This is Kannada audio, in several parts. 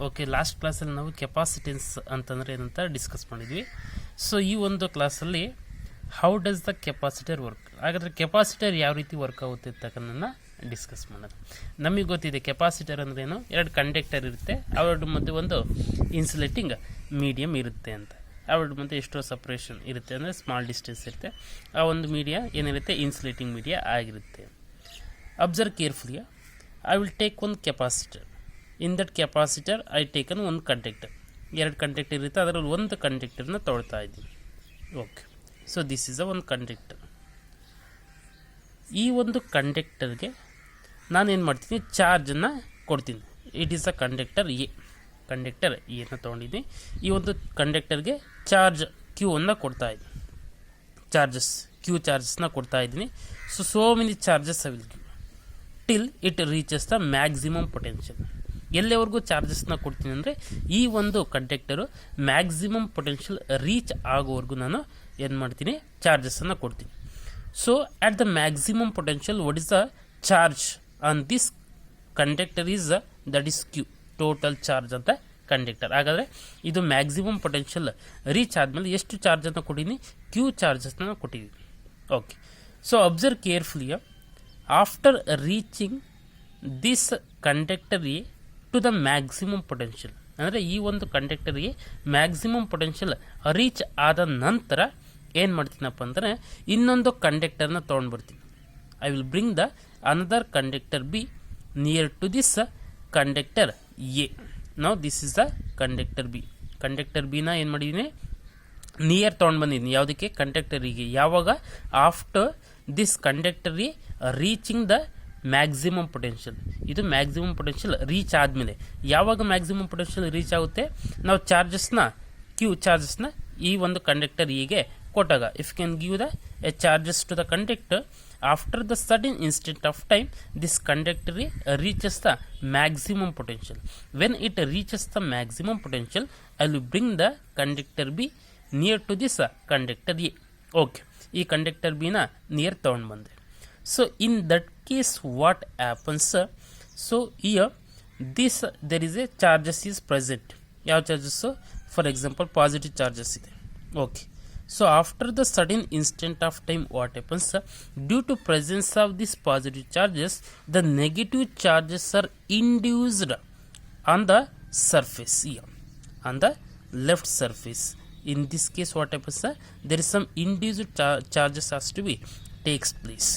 ಓಕೆ, ಲಾಸ್ಟ್ ಕ್ಲಾಸಲ್ಲಿ ನಾವು ಕೆಪಾಸಿಟೆನ್ಸ್ ಅಂತಂದರೆ ಏನಂತ ಡಿಸ್ಕಸ್ ಮಾಡಿದ್ವಿ. ಸೊ ಈ ಒಂದು ಕ್ಲಾಸಲ್ಲಿ how does the capacitor work, ಹಾಗಾದರೆ ಕೆಪಾಸಿಟರ್ ಯಾವ ರೀತಿ ವರ್ಕ್ ಆಗುತ್ತೆ ಅಂತಕ್ಕನ್ನ ಡಿಸ್ಕಸ್ ಮಾಡೋದು. ನಮಗೆ ಗೊತ್ತಿದೆ ಕೆಪಾಸಿಟರ್ ಅಂದ್ರೇನು, ಎರಡು ಕಂಡಕ್ಟರ್ ಇರುತ್ತೆ, ಅವೆರಡು ಮಧ್ಯೆ ಒಂದು ಇನ್ಸುಲೇಟಿಂಗ್ ಮೀಡಿಯಮ್ ಇರುತ್ತೆ ಅಂತ. ಅವೆರಡು ಮಧ್ಯೆ ಎಷ್ಟೋ ಸಪ್ರೇಷನ್ ಇರುತ್ತೆ, ಅಂದರೆ ಸ್ಮಾಲ್ ಡಿಸ್ಟೆನ್ಸ್ ಇರುತ್ತೆ. ಆ ಒಂದು ಮೀಡಿಯಾ ಏನಿರುತ್ತೆ ಇನ್ಸುಲೇಟಿಂಗ್ ಮೀಡಿಯಾ ಆಗಿರುತ್ತೆ. Observe carefully, I will take ಒಂದು capacitor. In that capacitor I taken ಒಂದು ಕಂಡಕ್ಟರ್. ಎರಡು ಕಂಡಕ್ಟರ್ ಇರುತ್ತೆ, ಅದರಲ್ಲಿ ಒಂದು ಕಂಡಕ್ಟರ್ನ ತೊಗೊಳ್ತಾ ಇದ್ದೀನಿ. ಓಕೆ, ಸೊ ದಿಸ್ ಈಸ್ ಒಂದು ಕಂಡಕ್ಟರ್. ಈ ಒಂದು ಕಂಡಕ್ಟರ್ಗೆ ನಾನೇನು ಮಾಡ್ತೀನಿ, ಚಾರ್ಜನ್ನು ಕೊಡ್ತೀನಿ. It is a conductor A. Conductor ಎನ ತೊಗೊಂಡಿದ್ದೀನಿ. ಈ ಒಂದು ಕಂಡಕ್ಟರ್ಗೆ ಚಾರ್ಜ್ ಕ್ಯೂ ಅನ್ನು ಕೊಡ್ತಾ ಇದ್ದೀನಿ. ಕ್ಯೂ ಚಾರ್ಜಸ್ನ ಕೊಡ್ತಾ ಇದ್ದೀನಿ. So many charges I will give till it reaches the maximum potential. ಎಲ್ಲಿವರೆಗೂ ಚಾರ್ಜಸ್ನ ಕೊಡ್ತೀನಿ ಅಂದರೆ ಈ ಒಂದು ಕಂಡಕ್ಟರು ಮ್ಯಾಕ್ಸಿಮಮ್ ಪೊಟೆನ್ಷಿಯಲ್ ರೀಚ್ ಆಗೋವರೆಗೂ ನಾನು ಏನು ಮಾಡ್ತೀನಿ, ಚಾರ್ಜಸ್ಸನ್ನು ಕೊಡ್ತೀನಿ. So at the maximum potential what is the charge on this conductor is that is Q, total charge ಅಂತ ಕಂಡಕ್ಟರ್. ಹಾಗಾದರೆ ಇದು ಮ್ಯಾಕ್ಸಿಮಮ್ ಪೊಟೆನ್ಷಿಯಲ್ ರೀಚ್ ಆದಮೇಲೆ ಎಷ್ಟು ಚಾರ್ಜನ್ನು ಕೊಟ್ಟಿದ್ದೀನಿ, ಕ್ಯೂ ಚಾರ್ಜಸ್ನ ಕೊಟ್ಟಿದ್ದೀನಿ. Okay, so observe carefully, after reaching this conductor A to the maximum potential, ಅಂದರೆ ಈ ಒಂದು ಕಂಡಕ್ಟರ್ಗೆ ಮ್ಯಾಕ್ಸಿಮಮ್ ಪೊಟೆನ್ಷಿಯಲ್ ರೀಚ್ ಆದ ನಂತರ ಏನು ಮಾಡ್ತೀನಪ್ಪ ಅಂದರೆ ಇನ್ನೊಂದು ಕಂಡಕ್ಟರ್ನ ತೊಗೊಂಡ್ಬರ್ತೀನಿ. I will bring the another conductor B near to this conductor A. ನಾವು this is the conductor B. Conductor ಬಿನ ಏನು ಮಾಡಿದ್ದೀನಿ, ನಿಯರ್ ತೊಗೊಂಡು ಬಂದಿದ್ದೀನಿ. ಯಾವುದಕ್ಕೆ, ಕಂಡಕ್ಟರಿಗೆ. ಯಾವಾಗ, after this conductor A reaching the maximum potential. ಇದು ಮ್ಯಾಕ್ಸಿಮಮ್ ಪೊಟೆನ್ಷಿಯಲ್ ರೀಚ್ ಆದಮೇಲೆ. ಯಾವಾಗ ಮ್ಯಾಕ್ಸಿಮಮ್ ಪೊಟೆನ್ಷಿಯಲ್ ರೀಚ್ ಆಗುತ್ತೆ, ನಾವು ಚಾರ್ಜಸ್ನ, ಕ್ಯೂ ಚಾರ್ಜಸ್ನ ಈ ಒಂದು ಕಂಡಕ್ಟರ್ ಹೀಗೆ ಕೊಟ್ಟಾಗ, if can give the A charges to the conductor after the sudden instant of time this conductor reaches the maximum potential. When it reaches the maximum potential I will bring the conductor B near to this conductor A. Okay, ಈ ಕಂಡಕ್ಟರ್ ಬಿನ ನಿಯರ್ ತೊಗೊಂಡು ಬಂದೆ. So in that case what happens, so here this there is a charges is present. ಯಾವ charges? For example positive charges ಇದೆ. Okay, so after the sudden instant of time what happens, due to presence of this positive charges the negative charges are induced on the surface here, on the left surface. In this case what happens, there is some induced charges has to be takes place.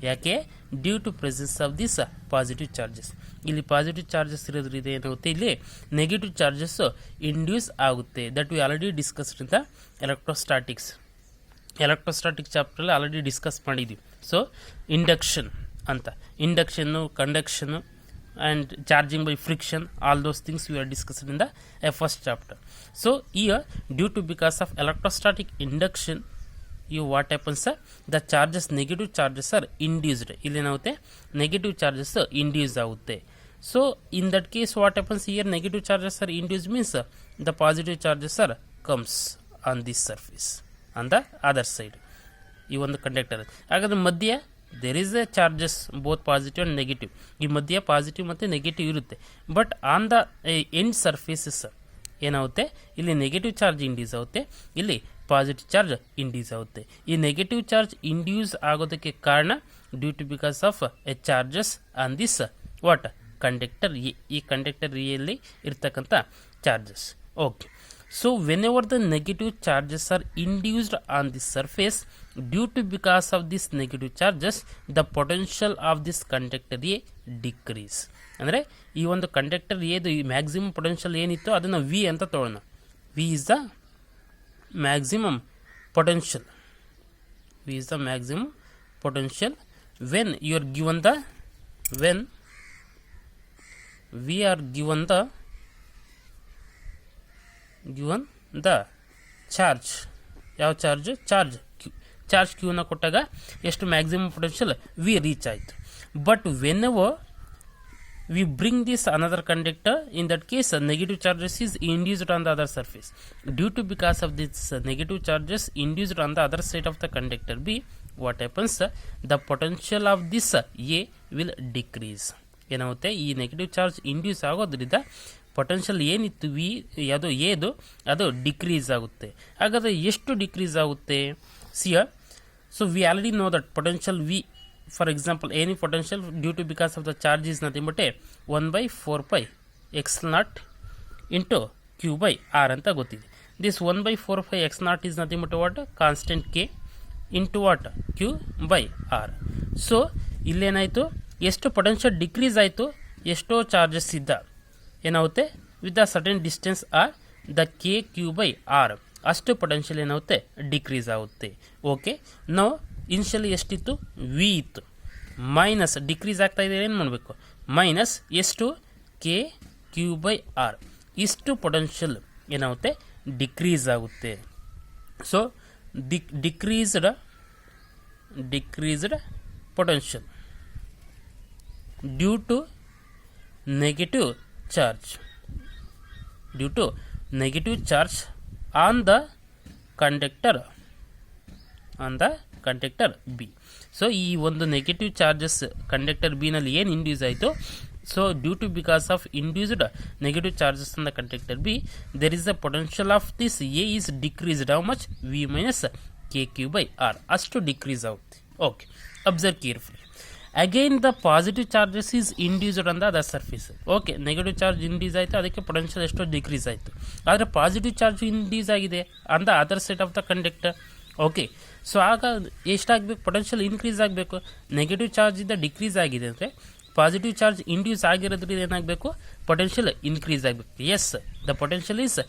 ಯಾಕೆ, due to presence of this positive charges. ಇಲ್ಲಿ ಪಾಸಿಟಿವ್ ಚಾರ್ಜಸ್ ಇರೋದ್ರಿಂದ ಏನಾಗುತ್ತೆ, ಇಲ್ಲಿ ನೆಗೆಟಿವ್ ಚಾರ್ಜಸ್ ಇಂಡ್ಯೂಸ್ ಆಗುತ್ತೆ. That we already discussed in the electrostatics. Electrostatic ಚಾಪ್ಟ್ರಲ್ಲಿ ಆಲ್ರೆಡಿ ಡಿಸ್ಕಸ್ ಮಾಡಿದ್ವಿ. ಸೊ ಇಂಡಕ್ಷನ್ ಅಂತ, ಇಂಡಕ್ಷನ್ನು, ಕಂಡಕ್ಷನ್ನು and charging by friction, all those things we are discussed in the first chapter. So here due to because of electrostatic induction you what happens, the charges, negative charges are induced. ಇಲ್ಲಿ ಏನಾಗುತ್ತೆ, ನೆಗೆಟಿವ್ ಚಾರ್ಜಸ್ ಇಂಡ್ಯೂಸ್ ಆಗುತ್ತೆ. So in that case what happens here, negative charges are induced means the positive charges are comes on this surface on the other side. ಈ ಒಂದು ಕಂಡಕ್ಟರ್, ಹಾಗಾದ್ರೆ ಮಧ್ಯ there is a charges both positive and negative. ಈ ಮಧ್ಯ ಪಾಸಿಟಿವ್ ಮತ್ತು ನೆಗೆಟಿವ್ ಇರುತ್ತೆ. But on the end surfaces ಏನಾಗುತ್ತೆ, ಇಲ್ಲಿ ನೆಗೆಟಿವ್ ಚಾರ್ಜ್ ಇಂಡ್ಯೂಸ್ ಆಗುತ್ತೆ, ಇಲ್ಲಿ ಪಾಸಿಟಿವ್ ಚಾರ್ಜ್ ಇಂಡ್ಯೂಸ್ ಆಗುತ್ತೆ. ಈ ನೆಗೆಟಿವ್ ಚಾರ್ಜ್ ಇಂಡ್ಯೂಸ್ ಆಗೋದಕ್ಕೆ ಕಾರಣ due to because of a charges on this what conductor A. ಈ ಕಂಡಕ್ಟರ್ ಎಲ್ಲಿ ಇರ್ತಕ್ಕಂಥ charges. Okay, so whenever the negative charges are induced on this surface due to because of this negative charges the potential of this conductor A decrease. ಅಂದರೆ ಈ ಒಂದು ಕಂಡಕ್ಟರ್ ಎದು ಈ ಮ್ಯಾಕ್ಸಿಮಮ್ ಪೊಟೆನ್ಷಿಯಲ್ ಏನಿತ್ತು ಅದನ್ನು ವಿ ಅಂತ ತೊಗೊಳ್ಳೋಣ. V is the maximum potential. V is the maximum potential when you are given the, when we are given the charge. ಯಾವ ಚಾರ್ಜ್, ಚಾರ್ಜ್ ಕ್ಯೂನ ಕೊಟ್ಟಾಗ ಎಷ್ಟು ಮ್ಯಾಕ್ಸಿಮಮ್ ಪೊಟೆನ್ಷಿಯಲ್ ವಿ ರೀಚ್ ಆಯಿತು. But when ever we bring this another conductor, in that case negative charges is induced on the other surface. Due to because of this negative charges induced on the other side of the conductor B, what happens, the potential of this A will decrease. ಏನಾಗುತ್ತೆ, ಈ ನೆಗೆಟಿವ್ ಚಾರ್ಜ್ ಇಂಡ್ಯೂಸ್ ಆಗೋದ್ರಿಂದ ಪೊಟೆನ್ಷಿಯಲ್ ಏನಿತ್ತು ವಿ ಅದು ಏದು ಅದು ಡಿಕ್ರೀಸ್ ಆಗುತ್ತೆ. ಹಾಗಾದರೆ ಎಷ್ಟು ಡಿಕ್ರೀಸ್ ಆಗುತ್ತೆ? ಸಿಯರ್, so we already know that potential V, for example any potential due to because of the charge is nothing but 1/4π x0 into q by r ಅಂತ ಗೊತ್ತಿದೆ. This 1/4π x0 is nothing but what? Constant K into what? q by r. So ಇಲ್ಲೇನಾಯಿತು, ಎಷ್ಟು ಪೊಟೆನ್ಷಿಯಲ್ ಡಿಕ್ರೀಸ್ ಆಯಿತು, ಎಷ್ಟೋ ಚಾರ್ಜಸ್ ಇದ್ದ ಏನಾಗುತ್ತೆ with the certain distance are the K Q by R, ಅಷ್ಟು ಪೊಟೆನ್ಷಿಯಲ್ ಏನಾಗುತ್ತೆ ಡಿಕ್ರೀಸ್ ಆಗುತ್ತೆ. ಓಕೆ, ನಾವು ಇನಿಷಿಯಲಿ ಎಷ್ಟಿತ್ತು? ವಿ ಇತ್ತು, ಮೈನಸ್ ಡಿಕ್ರೀಸ್ ಆಗ್ತಾ ಇದೆ, ಏನು ಮಾಡಬೇಕು? ಮೈನಸ್ ಎಷ್ಟು? ಕೆ ಕ್ಯೂ ಬೈ ಆರ್, ಇಷ್ಟು ಪೊಟೆನ್ಷಿಯಲ್ ಏನಾಗುತ್ತೆ ಡಿಕ್ರೀಸ್ ಆಗುತ್ತೆ. So decreased potential due to negative charge on the conductor B. So ಈ ಒಂದು ನೆಗೆಟಿವ್ ಚಾರ್ಜಸ್ ಕಂಡಕ್ಟರ್ ಬಿನಲ್ಲಿ ಏನು ಇಂಡ್ಯೂಸ್ ಆಯಿತು, so due to because of induced negative charges on the conductor B, there is the potential of this A is decreased how much? V minus K Q by R, ಅಷ್ಟು ಡಿಕ್ರೀಸ್ ಆಗುತ್ತೆ. Okay, observe carefully. Again the positive charges is induced on the other surface. Okay, negative charge induce ಆಯಿತು, ಅದಕ್ಕೆ ಪೊಟೆನ್ಷಿಯಲ್ ಎಷ್ಟೋ ಡಿಕ್ರೀಸ್ ಆಯಿತು. ಆದರೆ ಪಾಸಿಟಿವ್ ಚಾರ್ಜ್ ಇಂಡ್ಯೂಸ್ ಆಗಿದೆ on the other side of the conductor. Okay, so ಆಗ ಎಷ್ಟಾಗಬೇಕು? ಪೊಟೆನ್ಷಿಯಲ್ ಇನ್ಕ್ರೀಸ್ ಆಗಬೇಕು. ನೆಗೆಟಿವ್ ಚಾರ್ಜಿಂದ ಡಿಕ್ರೀಸ್ ಆಗಿದೆ ಅಂದರೆ ಪಾಸಿಟಿವ್ ಚಾರ್ಜ್ ಇಂಡ್ಯೂಸ್ ಆಗಿರೋದ್ರಿಂದ ಏನಾಗಬೇಕು? ಪೊಟೆನ್ಷಿಯಲ್ ಇನ್ಕ್ರೀಸ್ ಆಗಬೇಕು. Yes, the potential is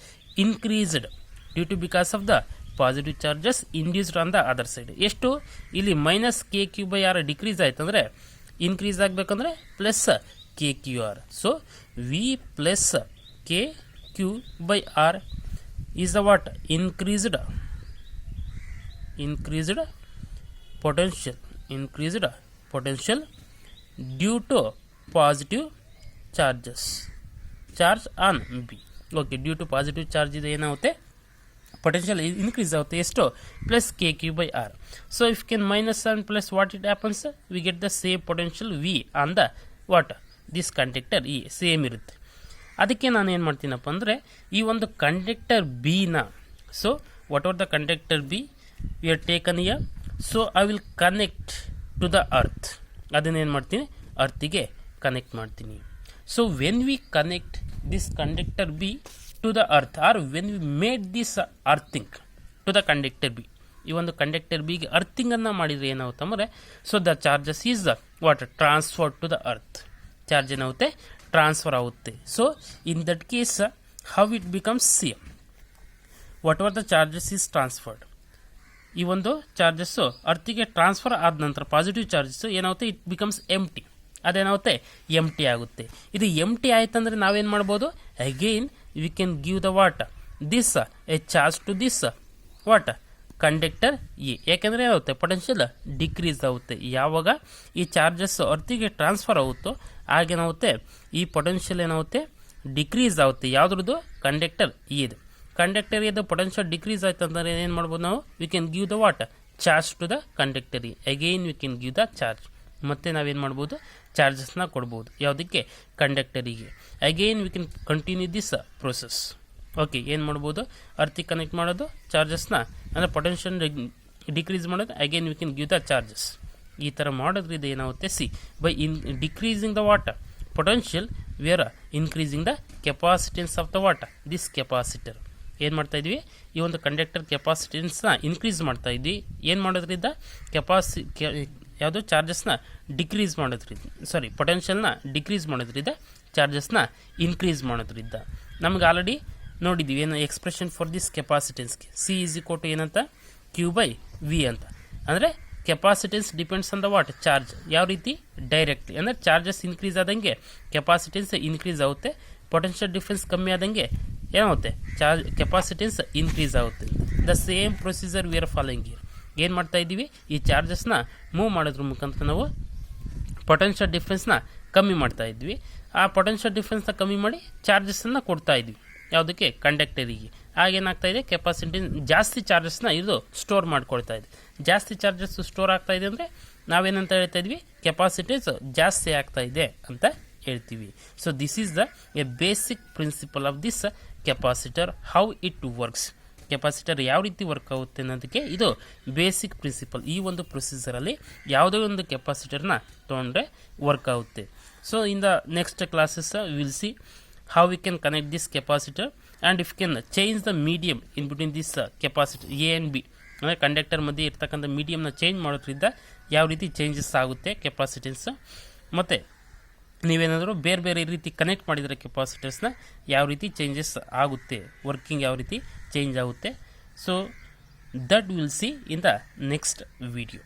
increased due to because of the positive charges induced on the other side. ಎಷ್ಟು? ಇಲ್ಲಿ minus K Q by R decrease ಆಯ್ತು ಅಂದರೆ ಇನ್ಕ್ರೀಸ್ ಆಗಬೇಕಂದ್ರೆ plus K Q R. So V plus K Q by R is the what? Increased potential due to positive charge on B. Okay, due to positive charge ಇದೆ ಏನಾಗುತ್ತೆ ಪೊಟೆನ್ಷಿಯಲ್ ಇನ್ಕ್ರೀಸ್ ಆಗುತ್ತೆ. ಎಷ್ಟು? Plus K Q by R. So if can minus and plus what it happens, we get the same potential V on the what? This conductor E same ಇರುತ್ತೆ. ಅದಕ್ಕೆ ನಾನು ಏನು ಮಾಡ್ತೀನಪ್ಪ ಅಂದರೆ ಈ ಒಂದು ಕಂಡಕ್ಟರ್ ಬಿನ, so what are the conductor B we are taken here, so I will connect to the earth. ಅದನ್ನೇನು ಮಾಡ್ತೀನಿ? ಅರ್ತಿಗೆ ಕನೆಕ್ಟ್ ಮಾಡ್ತೀನಿ. So when we connect this conductor B to the earth, or when we made this earthing to the conductor B, ಈ ಒಂದು ಕಂಡಕ್ಟರ್ ಬಿಗೆ ಅರ್ಥಿಂಗ್ ಅನ್ನು ಮಾಡಿದರೆ ಏನಾಗುತ್ತೆ ಅಂದರೆ, so the charges is what? Transfer to the earth. Charge ಏನಾಗುತ್ತೆ? ಟ್ರಾನ್ಸ್ಫರ್ ಆಗುತ್ತೆ. So in that case how it becomes same, what are the charges is transferred. ಈ ಒಂದು ಚಾರ್ಜಸ್ಸು ಅರ್ಥಿಗೆ ಟ್ರಾನ್ಸ್ಫರ್ ಆದ ನಂತರ ಪಾಸಿಟಿವ್ ಚಾರ್ಜಸ್ಸು ಏನಾಗುತ್ತೆ? It becomes empty. ಅದೇನಾಗುತ್ತೆ? ಎಂಟಿ ಆಗುತ್ತೆ. ಇದು ಎಂಟಿ ಆಯ್ತಂದ್ರೆ ನಾವೇನು ಮಾಡ್ಬೋದು? Again we can give the what? This A charge to this what? Conductor A. ಯಾಕೆಂದರೆ ಏನಾಗುತ್ತೆ? ಪೊಟೆನ್ಷಿಯಲ್ ಡಿಕ್ರೀಸ್ ಆಗುತ್ತೆ. ಯಾವಾಗ ಈ ಚಾರ್ಜಸ್ ಅರ್ಥಿಗೆ ಟ್ರಾನ್ಸ್ಫರ್ ಆಗುತ್ತೋ ಆಗೇನಾಗುತ್ತೆ? ಈ ಪೊಟೆನ್ಷಿಯಲ್ ಏನಾಗುತ್ತೆ? ಡಿಕ್ರೀಸ್ ಆಗುತ್ತೆ. ಯಾವುದ್ರದ್ದು? ಕಂಡಕ್ಟರ್ ಎದು. ಕಂಡಕ್ಟರ್ ಎದು ಪೊಟೆನ್ಷಿಯಲ್ ಡಿಕ್ರೀಸ್ ಆಯ್ತು ಅಂತಂದರೆ ಏನು ಮಾಡ್ಬೋದು ನಾವು? We can give the what? Charge to the conductor A. Again we can give the charge. ಮತ್ತೆ ನಾವೇನು ಮಾಡ್ಬೋದು? ಚಾರ್ಜಸ್ನ ಕೊಡ್ಬೋದು. ಯಾವುದಕ್ಕೆ? ಕಂಡಕ್ಟರಿಗೆ. Again we can continue this process. Okay, ಏನು ಮಾಡ್ಬೋದು? ಅರ್ಥಿಗೆ ಕನೆಕ್ಟ್ ಮಾಡೋದು, ಚಾರ್ಜಸ್ನ ಅಂದರೆ ಪೊಟೆನ್ಷಿಯಲ್ ಡಿಕ್ರೀಸ್ ಮಾಡೋದು, again we can give the charges. ಈ ಥರ ಮಾಡೋದ್ರಿಂದ ಏನಾಗುತ್ತೆ? C by decreasing the what? Potential we are increasing the capacitance of the what? This capacitor. ಏನು ಮಾಡ್ತಾಯಿದ್ವಿ? ಈ ಒಂದು ಕಂಡಕ್ಟರ್ ಕೆಪಾಸಿಟೆನ್ಸ್ನ ಇನ್ಕ್ರೀಸ್ ಮಾಡ್ತಾಯಿದ್ವಿ. ಏನು ಮಾಡೋದ್ರಿಂದ? ಯಾವುದು? ಚಾರ್ಜಸ್ನ ಡಿಕ್ರೀಸ್ ಮಾಡೋದ್ರಿಂದ, ಸಾರಿ ಪೊಟೆನ್ಷಿಯಲ್ನ ಡಿಕ್ರೀಸ್ ಮಾಡೋದ್ರಿಂದ, ಚಾರ್ಜಸ್ನ ಇನ್ಕ್ರೀಸ್ ಮಾಡೋದ್ರಿಂದ. ನಮ್ಗೆ ಆಲ್ರೆಡಿ ನೋಡಿದ್ದೀವಿ ಏನು ಎಕ್ಸ್ಪ್ರೆಷನ್ ಫಾರ್ ದಿಸ್ ಕೆಪಾಸಿಟೆನ್ಸ್ಗೆ. ಸಿ ಈಸ್ ಈಕ್ವಲ್ ಟು ಏನಂತ? ಕ್ಯೂ ಬೈ ವಿ ಅಂತ. ಅಂದರೆ capacitance depends on the what? Charge. ಯಾವ ರೀತಿ? ಡೈರೆಕ್ಟ್ಲಿ. ಅಂದರೆ ಚಾರ್ಜಸ್ ಇನ್ಕ್ರೀಸ್ ಆದಂಗೆ ಕೆಪಾಸಿಟೆನ್ಸ್ ಇನ್ಕ್ರೀಸ್ ಆಗುತ್ತೆ. ಪೊಟೆನ್ಷಿಯಲ್ ಡಿಫ್ರೆನ್ಸ್ ಕಮ್ಮಿ ಆದಂಗೆ ಏನಾಗುತ್ತೆ? ಕೆಪಾಸಿಟೆನ್ಸ್ ಇನ್ಕ್ರೀಸ್ ಆಗುತ್ತೆ. The same procedure we are following here. ಏನು ಮಾಡ್ತಾ ಇದ್ದೀವಿ? ಈ ಚಾರ್ಜಸ್ನ ಮೂವ್ ಮಾಡೋದ್ರ ಮುಖಾಂತರ ನಾವು ಪೊಟೆನ್ಷಿಯಲ್ ಡಿಫ್ರೆನ್ಸ್ನ ಕಮ್ಮಿ ಮಾಡ್ತಾ ಇದ್ವಿ. ಆ ಪೊಟೆನ್ಷಿಯಲ್ ಡಿಫ್ರೆನ್ಸ್ನ ಕಮ್ಮಿ ಮಾಡಿ ಚಾರ್ಜಸ್ಸನ್ನು ಕೊಡ್ತಾ ಇದ್ವಿ. ಯಾವುದಕ್ಕೆ? ಕಂಡಕ್ಟರಿಗೆ. ಆಗೇನಾಗ್ತಾ ಇದೆ? ಕೆಪಾಸಿಟಿ ಜಾಸ್ತಿ ಚಾರ್ಜಸ್ನ ಇದು ಸ್ಟೋರ್ ಮಾಡ್ಕೊಳ್ತಾ ಇದೆ. ಜಾಸ್ತಿ ಚಾರ್ಜಸ್ ಸ್ಟೋರ್ ಆಗ್ತಾ ಇದೆ ಅಂದರೆ ನಾವೇನಂತ ಹೇಳ್ತಾ ಇದ್ವಿ? ಕೆಪಾಸಿಟೀಸ್ ಜಾಸ್ತಿ ಆಗ್ತಾ ಇದೆ ಅಂತ ಹೇಳ್ತೀವಿ. So this is the A basic principle of this capacitor, how it works. Capacitor ಯಾವ ರೀತಿ ವರ್ಕ್ ಆಗುತ್ತೆ ಅನ್ನೋದಕ್ಕೆ ಇದು ಬೇಸಿಕ್ ಪ್ರಿನ್ಸಿಪಲ್. ಈ ಒಂದು ಪ್ರೊಸೀಜರಲ್ಲಿ ಯಾವುದೇ ಒಂದು ಕೆಪಾಸಿಟರ್ನ ತೊಗೊಂಡ್ರೆ ವರ್ಕ್ ಆಗುತ್ತೆ. So in the next classes will see how we can connect this capacitor and if can change the medium in between this capacitor A and B, ಅಂದರೆ ಕಂಡಕ್ಟರ್ ಮಧ್ಯೆ ಇರ್ತಕ್ಕಂಥ ಮೀಡಿಯಮ್ನ ಚೇಂಜ್ ಮಾಡೋದ್ರಿಂದ ಯಾವ ರೀತಿ ಚೇಂಜಸ್ ಆಗುತ್ತೆ ಕೆಪಾಸಿಟೆನ್ಸ್, ಮತ್ತು ನೀವೇನಾದರೂ ಬೇರೆ ಬೇರೆ ರೀತಿ ಕನೆಕ್ಟ್ ಮಾಡಿದರೆ ಕೆಪಾಸಿಟರ್ಸ್ನ ಯಾವ ರೀತಿ ಚೇಂಜಸ್ ಆಗುತ್ತೆ, ವರ್ಕಿಂಗ್ ಯಾವ ರೀತಿ ಚೇಂಜ್ ಆಗುತ್ತೆ. So that will see in the next video.